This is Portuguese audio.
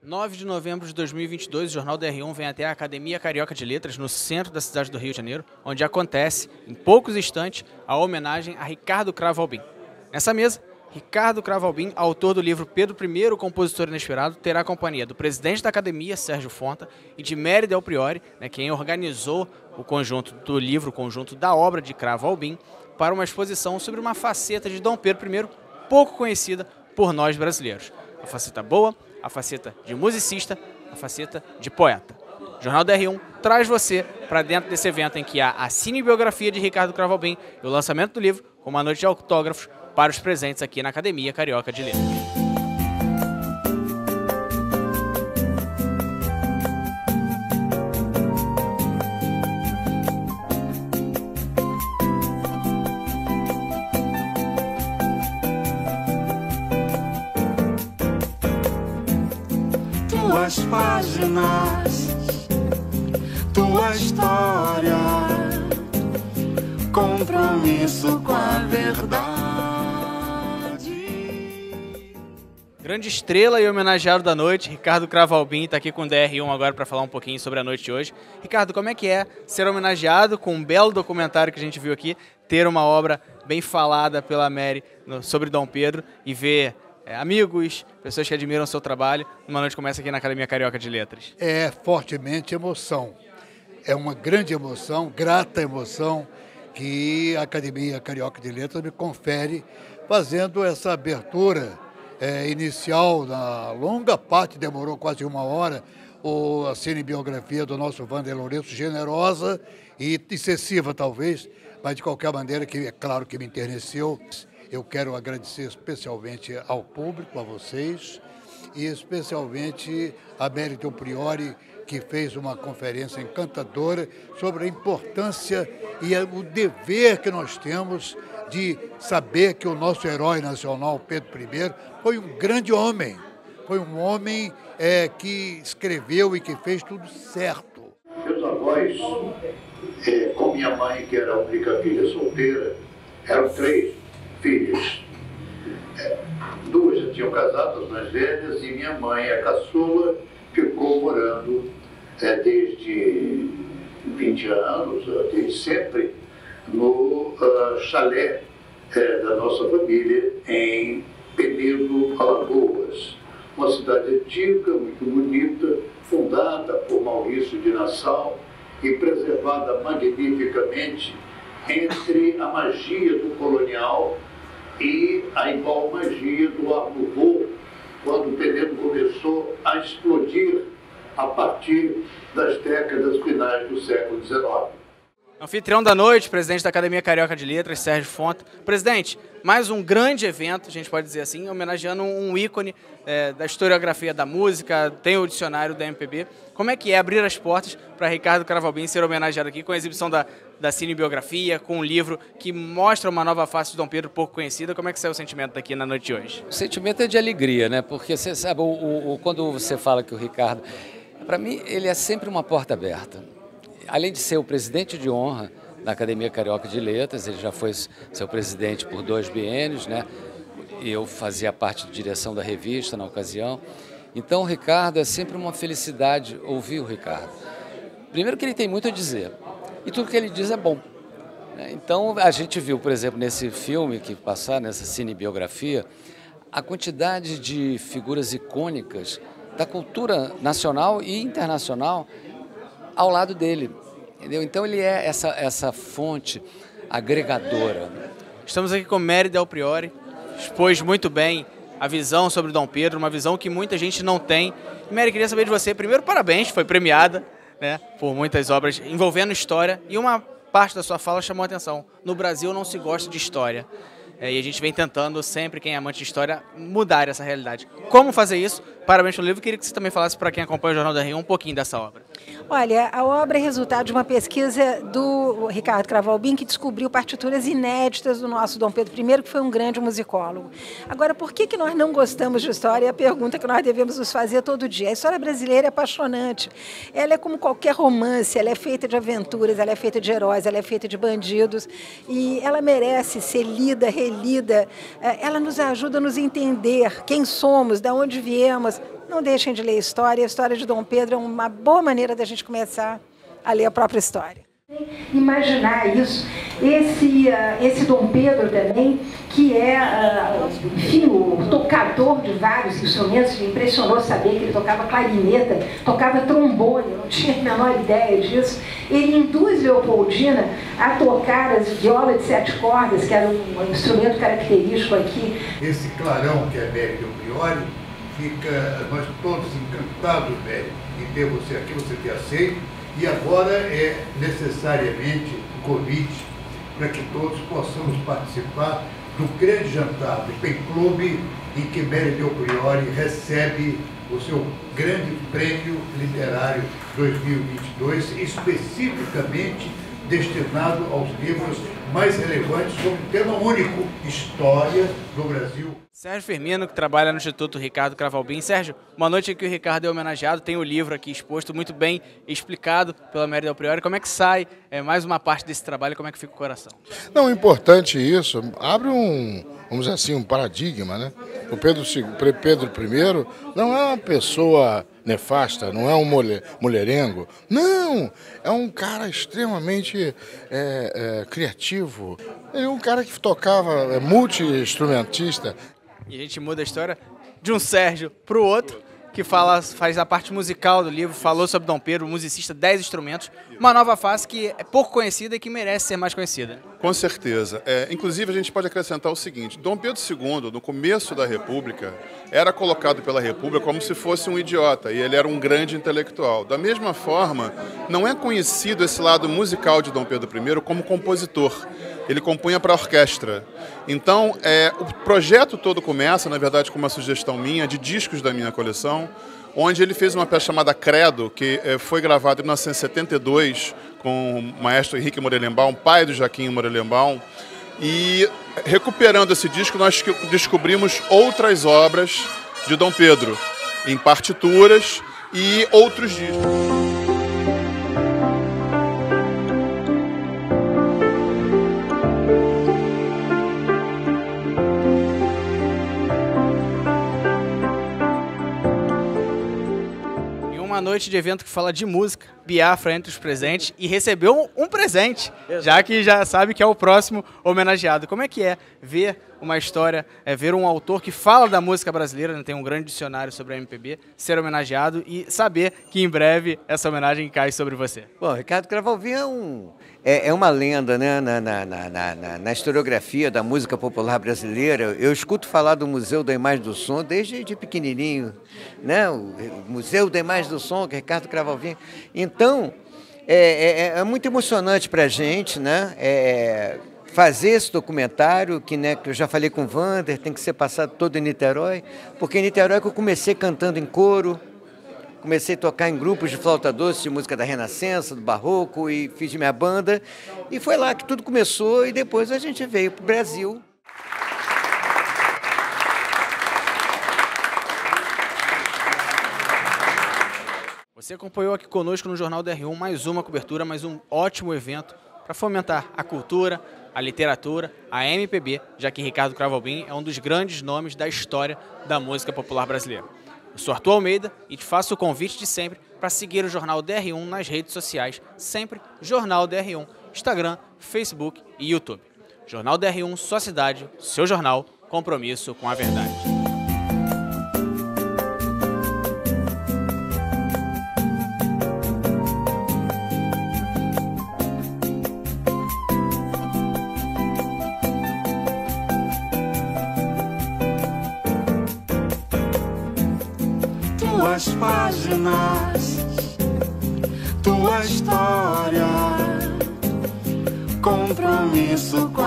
9 de novembro de 2022, o Jornal DR1 vem até a Academia Carioca de Letras, no centro da cidade do Rio de Janeiro, onde acontece, em poucos instantes, a homenagem a Ricardo Cravo Albim. Nessa mesa, Ricardo Cravo Albim, autor do livro Pedro I, o Compositor Inesperado, terá a companhia do presidente da Academia, Sérgio Fonta, e de Mary Del Priore, quem organizou o conjunto do livro, o conjunto da obra de Cravo Albim, para uma exposição sobre uma faceta de Dom Pedro I pouco conhecida por nós brasileiros. A faceta boa, a faceta de musicista, a faceta de poeta. O Jornal DR1 traz você para dentro desse evento em que há a cinebiografia de Ricardo Cravo Albim e o lançamento do livro, com uma noite de autógrafos para os presentes aqui na Academia Carioca de Letras. Tuas páginas, tua história, compromisso com a verdade. Grande estrela e homenageado da noite, Ricardo Cravo Albim está aqui com o DR1 agora para falar um pouquinho sobre a noite de hoje. Ricardo, como é que é ser homenageado com um belo documentário que a gente viu aqui, ter uma obra bem falada pela Mary sobre Dom Pedro e ver amigos, pessoas que admiram o seu trabalho, numa noite como essa aqui na Academia Carioca de Letras? É fortemente emoção. É uma grande emoção, grata emoção, que a Academia Carioca de Letras me confere, fazendo essa abertura inicial, na longa parte, demorou quase uma hora, a cinebiografia do nosso Wander Lourenço, generosa e excessiva talvez, mas de qualquer maneira, que é claro que me enterneceu. Eu quero agradecer especialmente ao público, a vocês, e especialmente a Mary Del Priore, que fez uma conferência encantadora sobre a importância e o dever que nós temos de saber que o nosso herói nacional, Pedro I, foi um grande homem. Foi um homem que escreveu e que fez tudo certo. Meus avós, com minha mãe, que era a única filha solteira, eram 3 filhas. 2 já tinham casado, as mais velhas, e minha mãe, a caçula, ficou morando desde 20 anos, desde sempre, no chalé da nossa família, em Penedo, Alagoas. Uma cidade antiga, muito bonita, fundada por Maurício de Nassau e preservada magnificamente entre a magia do colonial e a igual magia do Art Nouveau, quando Penedo começou a explodir a partir das décadas finais do século XIX. Anfitrião da noite, presidente da Academia Carioca de Letras, Sérgio Fonta. Presidente, mais um grande evento, a gente pode dizer assim, homenageando um ícone da historiografia da música, tem o dicionário da MPB. Como é que é abrir as portas para Ricardo Cravo Albim ser homenageado aqui com a exibição da cinebiografia, com um livro que mostra uma nova face de Dom Pedro pouco conhecida? Como é que é o sentimento daqui na noite de hoje? O sentimento é de alegria, né? Porque você sabe, quando você fala que o Ricardo, para mim, ele é sempre uma porta aberta. Além de ser o presidente de honra da Academia Carioca de Letras, ele já foi seu presidente por 2 biênios, né? E eu fazia parte de direção da revista na ocasião. Então, o Ricardo, é sempre uma felicidade ouvir o Ricardo. Primeiro que ele tem muito a dizer, e tudo que ele diz é bom. Então, a gente viu, por exemplo, nesse filme que passar, nessa cinebiografia, a quantidade de figuras icônicas da cultura nacional e internacional ao lado dele, entendeu? Então ele é essa fonte agregadora. Estamos aqui com Mary Del Priore, expôs muito bem a visão sobre Dom Pedro, uma visão que muita gente não tem. Mary, queria saber de você, primeiro, parabéns, foi premiada, né, por muitas obras envolvendo história, e uma parte da sua fala chamou a atenção. No Brasil não se gosta de história. E a gente vem tentando sempre, quem é amante de história, mudar essa realidade. Como fazer isso? Parabéns pelo livro. Queria que você também falasse para quem acompanha o Jornal da DR1 um pouquinho dessa obra. Olha, a obra é resultado de uma pesquisa do Ricardo Cravo Albim, que descobriu partituras inéditas do nosso Dom Pedro I, que foi um grande musicólogo. Agora, por que nós não gostamos de história? É a pergunta que nós devemos nos fazer todo dia. A história brasileira é apaixonante. Ela é como qualquer romance, ela é feita de aventuras, ela é feita de heróis, ela é feita de bandidos, e ela merece ser lida, relida. Ela nos ajuda a nos entender quem somos, de onde viemos, não deixem de ler história. A história de Dom Pedro é uma boa maneira da gente começar a ler a própria história. Imaginar isso, esse Dom Pedro também, que é, enfim, o tocador de vários instrumentos, me impressionou saber que ele tocava clarineta, tocava trombone, eu não tinha a menor ideia disso. Ele induz Leopoldina a tocar as violas de 7 cordas, que era um instrumento característico aqui. Esse clarão que é Mary Del Priore, nós todos encantados, Mary, em ter você aqui, você ter aceito. E agora é necessariamente um convite para que todos possamos participar do grande jantar do Pen Clube, em que Mary Del Priore recebe o seu grande prêmio literário 2022, especificamente destinado aos livros mais relevantes sobre um tema único, História do Brasil. Sérgio Firmino, que trabalha no Instituto Ricardo Cravo Albim. Sérgio, uma noite em que o Ricardo é homenageado, tem o livro aqui exposto, muito bem explicado pela Mary Del Priore. Como é que sai mais uma parte desse trabalho, como é que fica o coração? Não, importante isso, abre vamos dizer assim, um paradigma, né? O Pedro I não é uma pessoa nefasta, não é um mulherengo, não, é um cara extremamente criativo, é um cara que tocava, multi-instrumentista. E a gente muda a história de um Sérgio para o outro, que faz a parte musical do livro, falou sobre Dom Pedro, musicista, 10 instrumentos, uma nova face que é pouco conhecida e que merece ser mais conhecida. Com certeza. Inclusive, a gente pode acrescentar o seguinte: Dom Pedro II, no começo da República, era colocado pela República como se fosse um idiota, e ele era um grande intelectual. Da mesma forma, não é conhecido esse lado musical de Dom Pedro I como compositor. Ele compunha para a orquestra. Então, o projeto todo começa, na verdade, com uma sugestão minha, de discos da minha coleção, onde ele fez uma peça chamada Credo, que foi gravada em 1972 com o maestro Henrique Morelenbaum, pai do Joaquim Morelenbaum. E, recuperando esse disco, nós descobrimos outras obras de Dom Pedro, em partituras e outros discos. Uma noite de evento que fala de música, Biafra entre os presentes, e recebeu um presente, já que já sabe que é o próximo homenageado. Como é que é ver uma história, ver um autor que fala da música brasileira, né, tem um grande dicionário sobre a MPB, ser homenageado e saber que em breve essa homenagem cai sobre você? Bom, Ricardo Cravo Albim é uma lenda, né, na historiografia da música popular brasileira. Eu escuto falar do Museu da Imagem do Som desde de pequenininho, né? O Museu da Imagem do Som, que é Ricardo Cravo Albim. Então, é muito emocionante para a gente, né? Fazer esse documentário, que eu já falei com o Vander, tem que ser passado todo em Niterói, porque em Niterói que eu comecei cantando em coro, comecei a tocar em grupos de flauta doce, de música da Renascença, do Barroco, e fiz minha banda. E foi lá que tudo começou, e depois a gente veio para o Brasil. Você acompanhou aqui conosco no Jornal da R1 mais uma cobertura, mais um ótimo evento para fomentar a cultura, a literatura, a MPB, já que Ricardo Cravo Albim é um dos grandes nomes da história da música popular brasileira. Eu sou Arthur Almeida e te faço o convite de sempre para seguir o Jornal DR1 nas redes sociais, sempre Jornal DR1, Instagram, Facebook e YouTube. Jornal DR1, sua cidade, seu jornal, compromisso com a verdade. Tuas páginas, tua história, compromisso com